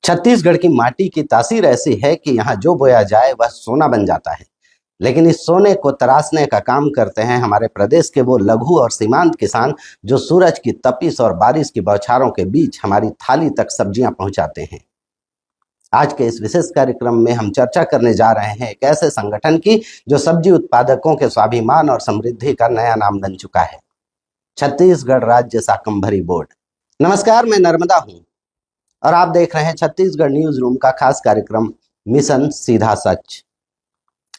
छत्तीसगढ़ की माटी की तासीर ऐसी है कि यहाँ जो बोया जाए वह सोना बन जाता है। लेकिन इस सोने को तराशने का काम करते हैं हमारे प्रदेश के वो लघु और सीमांत किसान जो सूरज की तपिश और बारिश की बौछारों के बीच हमारी थाली तक सब्जियां पहुंचाते हैं। आज के इस विशेष कार्यक्रम में हम चर्चा करने जा रहे हैं एक ऐसे संगठन की जो सब्जी उत्पादकों के स्वाभिमान और समृद्धि का नया नाम बन चुका है, छत्तीसगढ़ राज्य शाकंभरी बोर्ड। नमस्कार, मैं नर्मदा हूं और आप देख रहे हैं छत्तीसगढ़ न्यूज रूम का खास कार्यक्रम मिशन सीधा सच।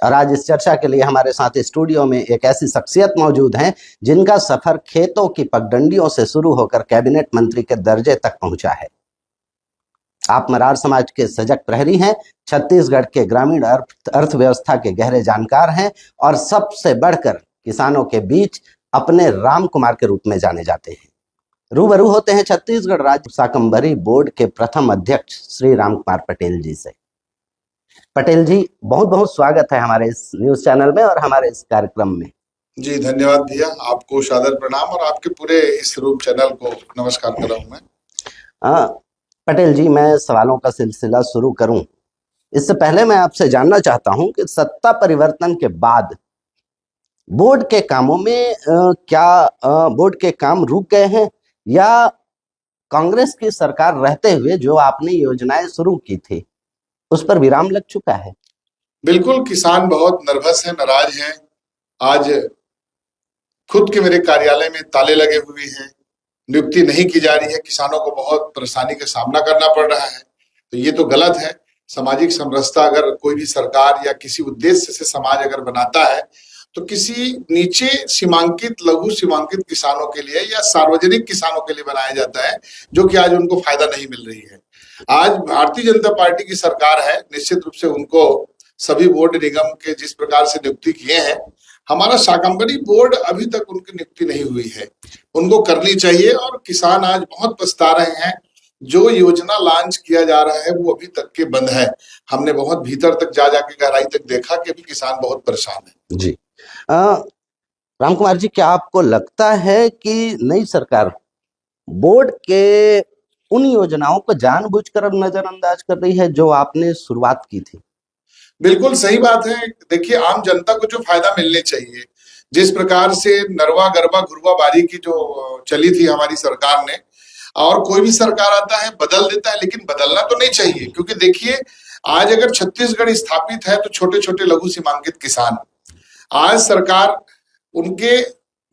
और आज इस चर्चा के लिए हमारे साथ स्टूडियो में एक ऐसी शख्सियत मौजूद हैं जिनका सफर खेतों की पगडंडियों से शुरू होकर कैबिनेट मंत्री के दर्जे तक पहुंचा है। आप मरार समाज के सजग प्रहरी हैं, छत्तीसगढ़ के ग्रामीण अर्थव्यवस्था के गहरे जानकार हैं और सबसे बढ़कर किसानों के बीच अपने राम कुमार के रूप में जाने जाते हैं। रूबरू होते हैं छत्तीसगढ़ राज्य शाकंभरी बोर्ड के प्रथम अध्यक्ष श्री राम कुमार पटेल जी से। पटेल जी, बहुत बहुत स्वागत है हमारे इस न्यूज चैनल में और हमारे इस कार्यक्रम में। जी धन्यवाद भैया, आपको सादर प्रणाम और आपके पूरे इस रूम चैनल को नमस्कार कर रहा हूं मैं। पटेल जी, मैं सवालों का सिलसिला शुरू करूं इससे पहले मैं आपसे जानना चाहता हूं कि सत्ता परिवर्तन के बाद बोर्ड के कामों में क्या बोर्ड के काम रुक गए हैं या कांग्रेस की सरकार रहते हुए जो आपने योजनाएं शुरू की थी उस पर विराम लग चुका है? बिल्कुल, किसान बहुत नर्वस है, नाराज है। आज खुद के मेरे कार्यालय में ताले लगे हुए हैं, नियुक्ति नहीं की जा रही है, किसानों को बहुत परेशानी का सामना करना पड़ रहा है। तो ये तो गलत है। सामाजिक समरसता अगर कोई भी सरकार या किसी उद्देश्य से समाज अगर बनाता है तो किसी नीचे सीमांकित लघु सीमांकित किसानों के लिए या सार्वजनिक किसानों के लिए बनाया जाता है, जो कि आज उनको फायदा नहीं मिल रही है। आज भारतीय जनता पार्टी की सरकार है, निश्चित रूप से उनको सभी बोर्ड निगम के जिस प्रकार से नियुक्ति किए हैं, हमारा शाकंभरी बोर्ड अभी तक उनकी नियुक्ति नहीं हुई है, उनको करनी चाहिए। और किसान आज बहुत पछता रहे हैं। जो योजना लॉन्च किया जा रहा है वो अभी तक के बंद है। हमने बहुत भीतर तक जा जाके गहराई तक देखा कि अभी किसान बहुत परेशान है। जी राम कुमार जी, क्या आपको लगता है कि नई सरकार बोर्ड के उन योजनाओं को जानबूझकर अब नजरअंदाज कर रही है जो आपने शुरुआत की थी? बिल्कुल सही बात है। देखिए, आम जनता को जो फायदा मिलने चाहिए, जिस प्रकार से नरवा गरबा घुरवा बारी की जो चली थी हमारी सरकार ने, और कोई भी सरकार आता है बदल देता है, लेकिन बदलना तो नहीं चाहिए। क्योंकि देखिए, आज अगर छत्तीसगढ़ स्थापित है तो छोटे छोटे लघु सीमांकित किसान, आज सरकार उनके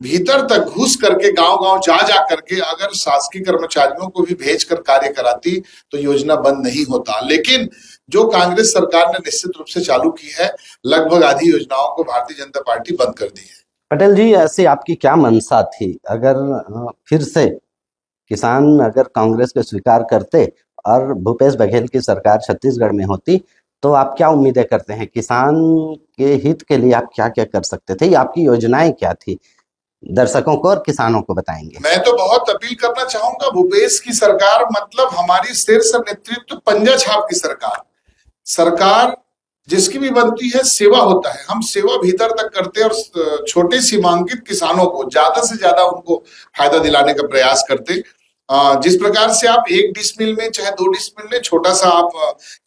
भीतर तक घुस करके गांव गांव जा जा करके अगर शासकीय कर्मचारियों को भी भेजकर कार्य कराती तो योजना बंद नहीं होता। लेकिन जो कांग्रेस सरकार ने निश्चित रूप से चालू की है, लगभग आधी योजनाओं को भारतीय जनता पार्टी बंद कर दी है। पटेल जी, ऐसी आपकी क्या मंशा थी? अगर फिर से किसान अगर कांग्रेस को स्वीकार करते और भूपेश बघेल की सरकार छत्तीसगढ़ में होती तो आप क्या उम्मीदें करते हैं? किसान के हित के लिए आप क्या क्या कर सकते थे? आपकी योजनाएं क्या थी? दर्शकों को और किसानों को बताएंगे। मैं तो बहुत अपील करना चाहूंगा, भूपेश की सरकार मतलब हमारी शीर्ष नेतृत्व पंजा छाप की सरकार, सरकार जिसकी भी बनती है सेवा होता है। हम सेवा भीतर तक करते हैं और छोटे सीमांकित किसानों को ज्यादा से ज्यादा उनको फायदा दिलाने का प्रयास करते। जिस प्रकार से आप 1 डिसमिल में चाहे 2 डिसमिल में छोटा सा आप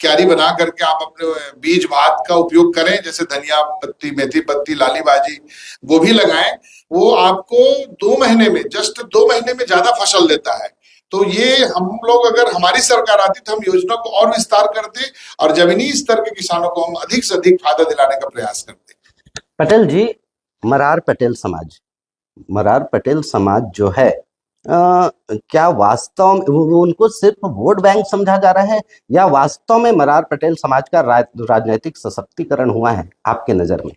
क्यारी बना करके आप अपने बीज भात का उपयोग करें, जैसे धनिया पत्ती, मेथी पत्ती, लाली बाजी, गोभी लगाएं, वो आपको 2 महीने में, जस्ट 2 महीने में ज्यादा फसल देता है। तो ये हम लोग, अगर हमारी सरकार आती तो हम योजना को और विस्तार करते और जमीनी स्तर के किसानों को हम अधिक से अधिक फायदा दिलाने का प्रयास करते। पटेल जी, मरार पटेल समाज जो है, क्या वास्तव में उनको सिर्फ वोट बैंक समझा जा रहा है या वास्तव में मरार पटेल समाज का राजनीतिक सशक्तिकरण हुआ है आपके नजर में?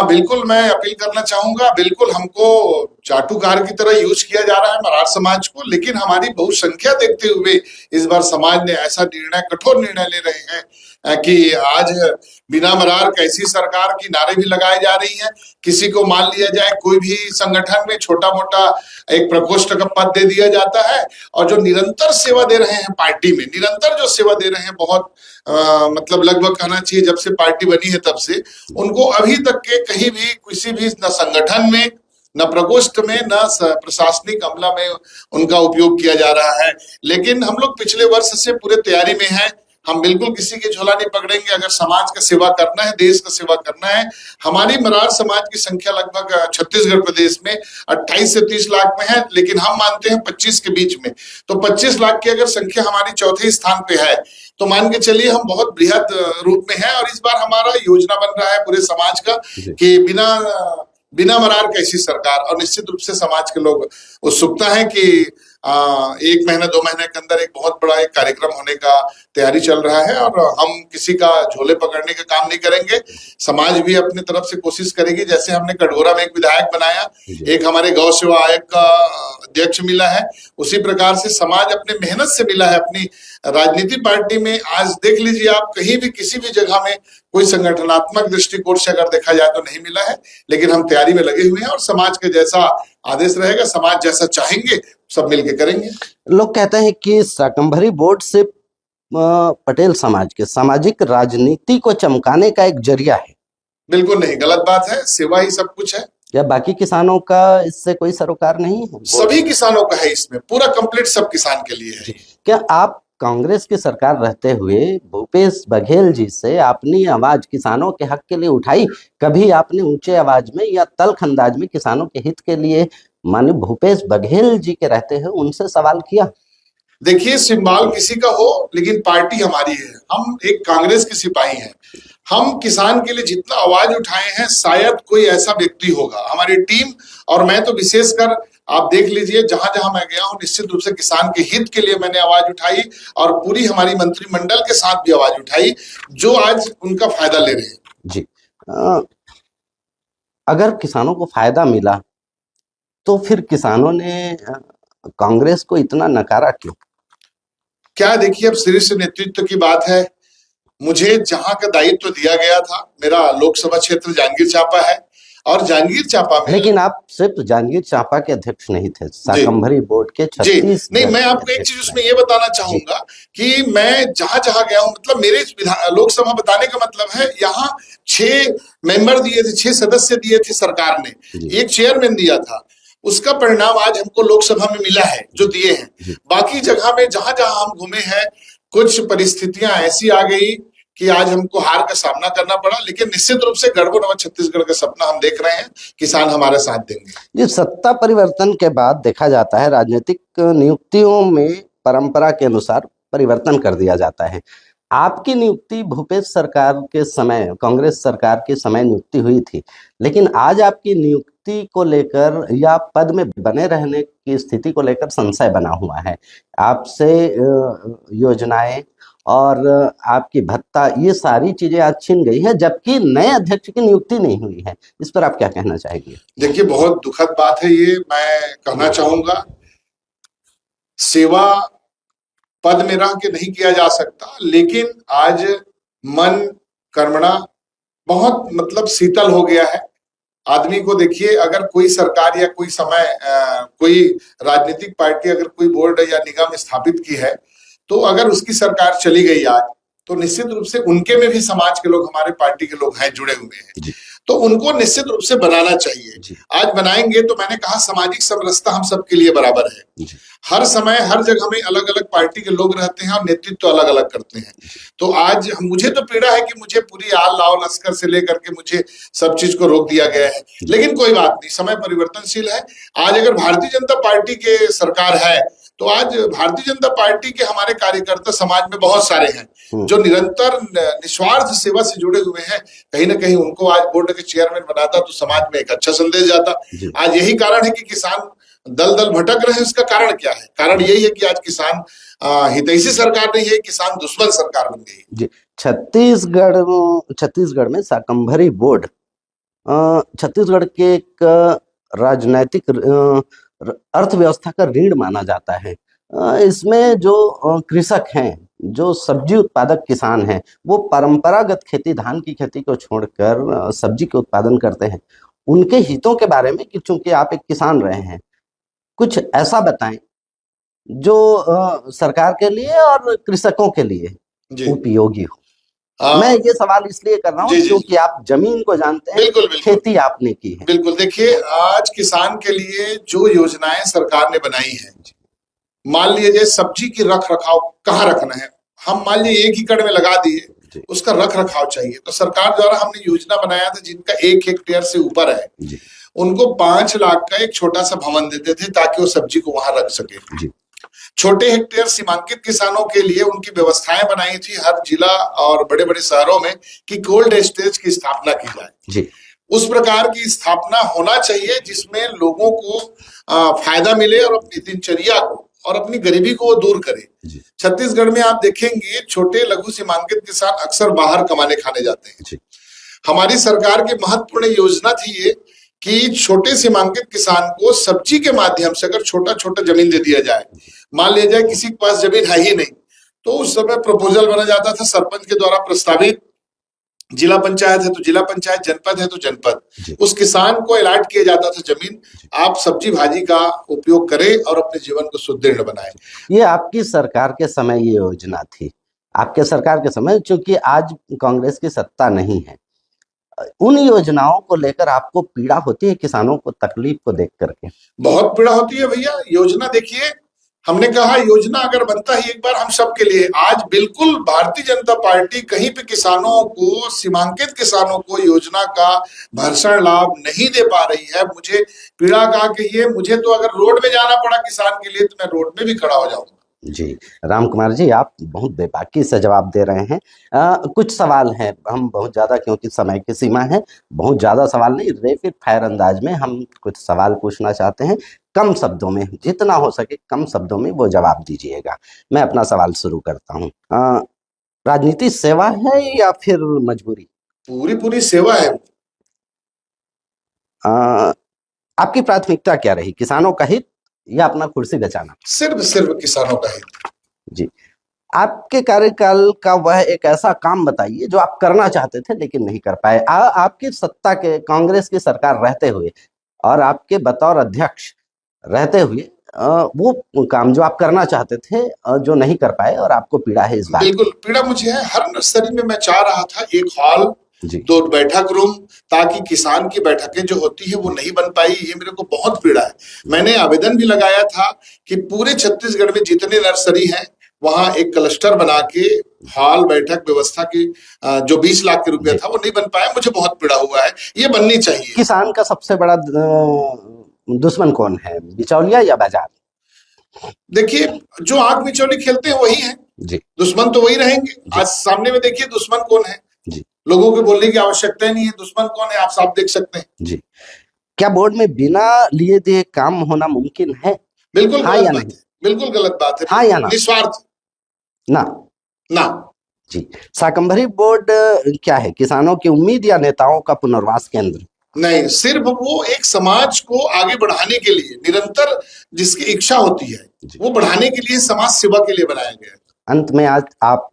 बिल्कुल, मैं अपील करना चाहूंगा। बिल्कुल, हमको चाटुकार की तरह यूज किया जा रहा है मरार समाज को, लेकिन हमारी बहुसंख्या देखते हुए इस बार समाज ने ऐसा निर्णय, कठोर निर्णय ले रहे हैं कि आज बिना मरार कैसी सरकार की नारे भी लगाई जा रही है। किसी को मान लिया जाए, कोई भी संगठन में छोटा मोटा एक प्रकोष्ठ का पद दे दिया जाता है, और जो निरंतर सेवा दे रहे हैं पार्टी में, निरंतर जो सेवा दे रहे हैं, बहुत मतलब लगभग कहना चाहिए जब से पार्टी बनी है तब से, उनको अभी तक के कहीं भी किसी भी न संगठन में न प्रकोष्ठ में, न प्रशासनिक अमला में उनका उपयोग किया जा रहा है। लेकिन हम लोग पिछले वर्ष से पूरे तैयारी में हैं। हम बिल्कुल किसी की झोला नहीं पकड़ेंगे। अगर समाज का सेवा करना है, देश का सेवा करना है, हमारी मरार समाज की संख्या लगभग छत्तीसगढ़ प्रदेश में 28 से 30 लाख में है, लेकिन हम मानते हैं 25 के बीच में। तो 25 लाख की अगर संख्या हमारी चौथे स्थान पे है, तो मान के चलिए हम बहुत बृहद रूप में है। और इस बार हमारा योजना बन रहा है पूरे समाज का कि बिना मरार कैसी सरकार। और निश्चित रूप से समाज के लोग उत्सुकता है कि 1 महीना 2 महीने के अंदर एक बहुत बड़ा एक कार्यक्रम होने का तैयारी चल रहा है। और हम किसी का झोले पकड़ने का काम नहीं करेंगे। समाज भी अपनी तरफ से कोशिश करेगी। जैसे हमने कटघोरा में एक विधायक बनाया, एक हमारे गौ सेवा आयोग का अध्यक्ष मिला है, उसी प्रकार से समाज अपने मेहनत से मिला है अपनी राजनीति पार्टी में। आज देख लीजिए आप, कहीं भी किसी भी जगह में कोई संगठनात्मक दृष्टिकोण से अगर देखा जाए तो नहीं मिला है। लेकिन हम तैयारी में लगे हुए हैं और समाज के जैसा आदेश रहेगा, समाज जैसा चाहेंगे, सब मिलके करेंगे। लोग कहते हैं कि शाकंभरी बोर्ड से पटेल समाज के सामाजिक राजनीति को चमकाने का एक जरिया है। बिल्कुल नहीं, गलत बात है। सेवा ही सब कुछ है। या बाकी किसानों का इससे कोई सरोकार नहीं है? सभी किसानों का है, इसमें पूरा कंप्लीट सब किसान के लिए है। क्या आप कांग्रेस की सरकार रहते हुए भूपेश बघेल जी से अपनी आवाज किसानों के हक के लिए उठाई? कभी आपने ऊंचे आवाज में या तल्ख अंदाज में किसानों के हित के लिए माननीय भूपेश बघेल जी के रहते हुए उनसे सवाल किया? देखिए, सिंबल किसी का हो, लेकिन पार्टी हमारी है। हम एक कांग्रेस के सिपाही हैं। हम किसान के लिए जितना आवाज उठाए हैं, शायद कोई ऐसा व्यक्ति होगा। हमारी टीम और मैं तो विशेषकर आप देख लीजिए, जहां जहां मैं गया हूं, निश्चित रूप से किसान के हित के लिए मैंने आवाज उठाई। और पूरी हमारी मंत्रिमंडल के साथ भी आवाज उठाई, जो आज उनका फायदा ले रहे हैं। जी, अगर किसानों को फायदा मिला तो फिर किसानों ने कांग्रेस को इतना नकारा क्यों? क्या देखिए, अब शीर्ष नेतृत्व की बात है। मुझे जहां का दायित्व दिया गया था, मेरा लोकसभा क्षेत्र जांजगीर चांपा है, और जांजगीर चांपा में, लेकिन आप सिर्फ जांजगीर चांपा के अध्यक्ष नहीं थे, शाकंभरी बोर्ड के 36। नहीं, मैं आपको एक चीज उसमें ये बताना चाहूंगा कि मैं जहां जहां गया हूं, मतलब मेरे लोकसभा बताने का मतलब है, यहाँ 6 मेंबर दिए थे, 6 सदस्य दिए थे सरकार ने, एक चेयरमैन दिया था। उसका परिणाम आज हमको लोकसभा में मिला है, जो दिए हैं। बाकी जगह में जहां जहां हम घूमे हैं, कुछ परिस्थितियां ऐसी आ गई कि आज हमको हार का सामना करना पड़ा। लेकिन निश्चित रूप से गढ़बो नवा छत्तीसगढ़ का सपना हम देख रहे हैं, किसान हमारे साथ देंगे। ये सत्ता परिवर्तन के बाद देखा जाता है, राजनीतिक नियुक्तियों में परंपरा के अनुसार परिवर्तन कर दिया जाता है। आपकी नियुक्ति भूपेश सरकार के समय, कांग्रेस सरकार के समय नियुक्ति हुई थी, लेकिन आज आपकी नियुक्ति को लेकर या पद में बने रहने की स्थिति को लेकर संशय बना हुआ है। आपसे योजनाएं और आपकी भत्ता, ये सारी चीजें आज छीन गई है, जबकि नए अध्यक्ष की नियुक्ति नहीं हुई है। इस पर आप क्या कहना चाहेंगे? देखिए, बहुत दुखद बात है ये। मैं कहना चाहूंगा, सेवा पद में रह के नहीं किया जा सकता, लेकिन आज मन कर्मणा बहुत मतलब शीतल हो गया है आदमी को। देखिए, अगर कोई सरकार या कोई समय कोई राजनीतिक पार्टी अगर कोई बोर्ड या निगम स्थापित की है, तो अगर उसकी सरकार चली गई आज, तो निश्चित रूप से उनके में भी समाज के लोग, हमारे पार्टी के लोग हैं, जुड़े हुए हैं, तो उनको निश्चित रूप से बनाना चाहिए। आज बनाएंगे तो मैंने कहा, सामाजिक समरसता हम सबके लिए बराबर है। हर समय हर जगह में अलग अलग पार्टी के लोग रहते हैं और नेतृत्व अलग अलग करते हैं। तो आज मुझे तो पीड़ा है कि मुझे पूरी आल लाव लश्कर से लेकर के मुझे सब चीज को रोक दिया गया है। लेकिन कोई बात नहीं, समय परिवर्तनशील है। आज अगर भारतीय जनता पार्टी के सरकार है, तो आज भारतीय जनता पार्टी के हमारे कार्यकर्ता समाज में बहुत सारे हैं जो निरंतर निस्वार्थ सेवा से जुड़े हुए हैं। कहीं ना कहीं उनको आज बोर्ड के चेयरमैन बनाता तो समाज में एक अच्छा संदेश जाता। आज यही कारण है कि किसान दल दल भटक रहे हैं। इसका कारण क्या है? कारण यही है कि आज किसान हितैषी सरकार नहीं है, किसान दुश्मन सरकार बन गई। जी, छत्तीसगढ़ में शाकंभरी बोर्ड छत्तीसगढ़ के एक राजनैतिक अर्थव्यवस्था का रीढ़ माना जाता है। इसमें जो कृषक हैं, जो सब्जी उत्पादक किसान हैं, वो परंपरागत खेती, धान की खेती को छोड़कर सब्जी के उत्पादन करते हैं। उनके हितों के बारे में, कि चूंकि आप एक किसान रहे हैं, कुछ ऐसा बताएं जो सरकार के लिए और कृषकों के लिए उपयोगी हो। मैं ये सवाल इसलिए कर रहा हूँ क्योंकि आप जमीन को जानते हैं, बिल्कुल बिल्कुल खेती आपने की है। बिल्कुल, देखिए आज किसान के लिए जो योजनाएं सरकार ने बनाई है, मान लीजिए सब्जी की रख रखाव कहाँ रखना है, हम मान लीजिए 1 एकड़ में लगा दिए, उसका रख रखाव चाहिए, तो सरकार द्वारा हमने योजना बनाया था जिनका 1 हेक्टेयर से ऊपर है उनको 5 लाख का एक छोटा सा भवन देते थे ताकि वो सब्जी को वहां रख सके। छोटे हेक्टेयर सीमांकित किसानों के लिए उनकी व्यवस्थाएं बनाई थी हर जिला और बड़े बड़े शहरों में कि कोल्ड स्टोरेज की स्थापना की जाए। उस प्रकार की स्थापना होना चाहिए जिसमें लोगों को फायदा मिले और अपनी दिनचर्या को और अपनी गरीबी को वो दूर करे। छत्तीसगढ़ में आप देखेंगे छोटे लघु सीमांकित किसान अक्सर बाहर कमाने खाने जाते हैं। हमारी सरकार की महत्वपूर्ण योजना थी ये कि छोटे सीमांकित किसान को सब्जी के माध्यम से अगर छोटा छोटा जमीन दे दिया जाए, मान लिया जाए किसी के पास जमीन है ही नहीं, तो उस समय प्रपोजल बना जाता था सरपंच के द्वारा प्रस्तावित, जिला पंचायत है तो जिला पंचायत, जनपद है तो जनपद, उस किसान को अलॉट किया जाता था जमीन, आप सब्जी भाजी का उपयोग करें और अपने जीवन को सुदृढ़ बनाएं। ये आपकी सरकार के समय ये योजना थी, आपके सरकार के समय, क्योंकि आज कांग्रेस की सत्ता नहीं है। उन योजनाओं को लेकर आपको पीड़ा होती है, किसानों को तकलीफ को देख करके? बहुत पीड़ा होती है भैया। योजना देखिए, हमने कहा योजना अगर बनता है एक बार हम सबके लिए, आज बिल्कुल भारतीय जनता पार्टी कहीं पे किसानों को, सीमांकित किसानों को योजना का भरसक लाभ नहीं दे पा रही है। मुझे पीड़ा का कहिए, मुझे तो अगर रोड में जाना पड़ा किसान के लिए तो मैं रोड में भी खड़ा हो जाऊंगा। जी राम कुमार जी, आप बहुत बेबाकी से जवाब दे रहे हैं। कुछ सवाल हैं, हम बहुत ज़्यादा, क्योंकि समय की सीमा है, बहुत ज़्यादा सवाल नहीं, रैपिड फायर अंदाज में हम कुछ सवाल पूछना चाहते हैं। कम शब्दों में, जितना हो सके कम शब्दों में वो जवाब दीजिएगा। मैं अपना सवाल शुरू करता हूँ। राजनीति सेवा है या फिर मजबूरी? पूरी सेवा है। आपकी प्राथमिकता क्या रही, किसानों का हित या अपना कुर्सी बचाना? सिर्फ किसानों का हित। जी। आपके कार्यकाल का वह एक ऐसा काम बताइए जो आप करना चाहते थे लेकिन नहीं कर पाए। आपकी सत्ता के, कांग्रेस की सरकार रहते हुए और आपके बतौर अध्यक्ष रहते हुए वो काम जो आप करना चाहते थे जो नहीं कर पाए और आपको पीड़ा है इस बात? बिल्कुल पीड़ा मुझे है। हर नर्सरी में मैं चाह रहा था एक हॉल, 2 बैठक रूम, ताकि किसान की बैठकें जो होती है वो नहीं बन पाई। ये मेरे को बहुत पीड़ा है। मैंने आवेदन भी लगाया था कि पूरे छत्तीसगढ़ में जितने नर्सरी हैं वहां एक क्लस्टर बना के हॉल बैठक व्यवस्था की जो 20 लाख के रुपया था वो नहीं बन पाया। मुझे बहुत पीड़ा हुआ है, ये बननी चाहिए। किसान का सबसे बड़ा दुश्मन कौन है, बिचौलिया या बाजार? देखिए, जो आग बिचौली खेलते हैं वही है जी, दुश्मन तो वही रहेंगे। आज सामने में देखिए दुश्मन कौन है जी, लोगों को बोलने की आवश्यकता ही नहीं है, दुश्मन कौन है आप साफ देख सकते हैं जी। क्या बोर्ड में बिना लिए दिए काम होना मुमकिन है? बिल्कुल गलत बात है, बिल्कुल गलत बात है। हाँ या ना? निस्वार्थ ना जी। शाकंभरी बोर्ड क्या है, किसानों की उम्मीद या नेताओं का पुनर्वास केंद्र? नहीं, सिर्फ वो एक समाज को आगे बढ़ाने के लिए, निरंतर जिसकी इच्छा होती है वो बढ़ाने के लिए, समाज सेवा के लिए बनाया गया है। अंत में आज आप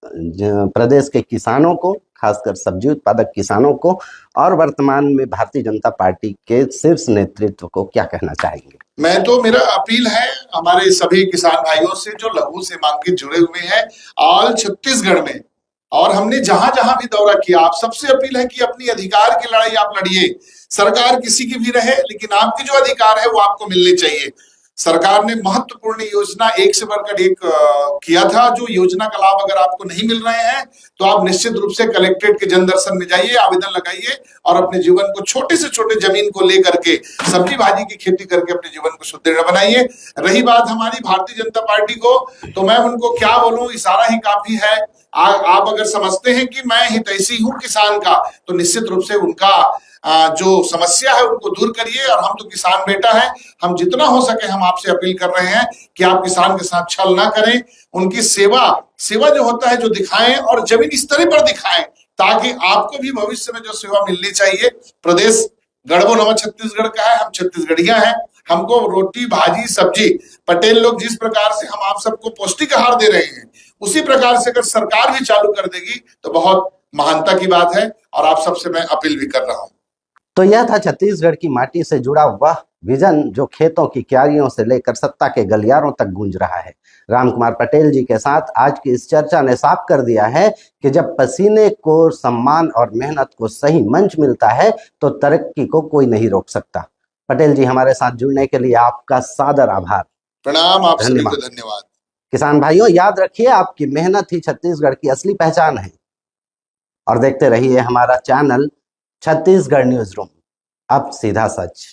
प्रदेश के किसानों को, खासकर सब्जी उत्पादक किसानों को और वर्तमान में भारतीय जनता पार्टी के शीर्ष नेतृत्व को क्या कहना चाहेंगे? मैं तो, मेरा अपील है हमारे सभी किसान भाइयों से जो लघु सीमांकित जुड़े हुए हैं ऑल छत्तीसगढ़ में, और हमने जहां जहां भी दौरा किया, आप सबसे अपील है कि अपनी अधिकार की लड़ाई आप लड़िए। सरकार किसी की भी रहे, लेकिन आपके जो अधिकार है वो आपको मिलने चाहिए। सरकार ने महत्वपूर्ण योजना एक से बढ़कर एक किया था। जो योजना का लाभ अगर आपको नहीं मिल रहे हैं तो आप निश्चित रूप से कलेक्ट्रेट के जन दर्शन में जाइए, आवेदन लगाइए और अपने जीवन को, छोटे से छोटे जमीन को लेकर के सब्जी भाजी की खेती करके अपने जीवन को सुदृढ़ बनाइए। रही बात हमारी भारतीय जनता पार्टी को, तो मैं उनको क्या बोलूं, इशारा ही काफी है। आप अगर समझते हैं कि मैं हितैषी हूं किसान का, तो निश्चित रूप से उनका जो समस्या है उनको दूर करिए। और हम तो किसान बेटा है, हम जितना हो सके हम आपसे अपील कर रहे हैं कि आप किसान के साथ छल ना करें, उनकी सेवा जो होता है जो दिखाएं, और जमीन स्तर पर दिखाएं, ताकि आपको भी भविष्य में जो सेवा मिलनी चाहिए। प्रदेश गढ़बो नवा छत्तीसगढ़ का है, हम छत्तीसगढ़िया हैं, हमको रोटी भाजी सब्जी, पटेल लोग जिस प्रकार से हम आप सबको पौष्टिक आहार दे रहे हैं, उसी प्रकार से अगर सरकार भी चालू कर देगी तो बहुत महानता की बात है। और आप सबसे मैं अपील भी कर रहा हूं। तो यह था छत्तीसगढ़ की माटी से जुड़ा वह विजन जो खेतों की क्यारियों से लेकर सत्ता के गलियारों तक गूंज रहा है। रामकुमार पटेल जी के साथ आज की इस चर्चा ने साफ कर दिया है कि जब पसीने को सम्मान और मेहनत को सही मंच मिलता है तो तरक्की को कोई नहीं रोक सकता। पटेल जी, हमारे साथ जुड़ने के लिए आपका सादर आभार। प्रणाम, आप सभी को धन्यवाद। धन्यवाद। किसान भाइयों, याद रखिए, आपकी मेहनत ही छत्तीसगढ़ की असली पहचान है। और देखते रहिए हमारा चैनल छत्तीसगढ़ न्यूज रूम, अब सीधा सच।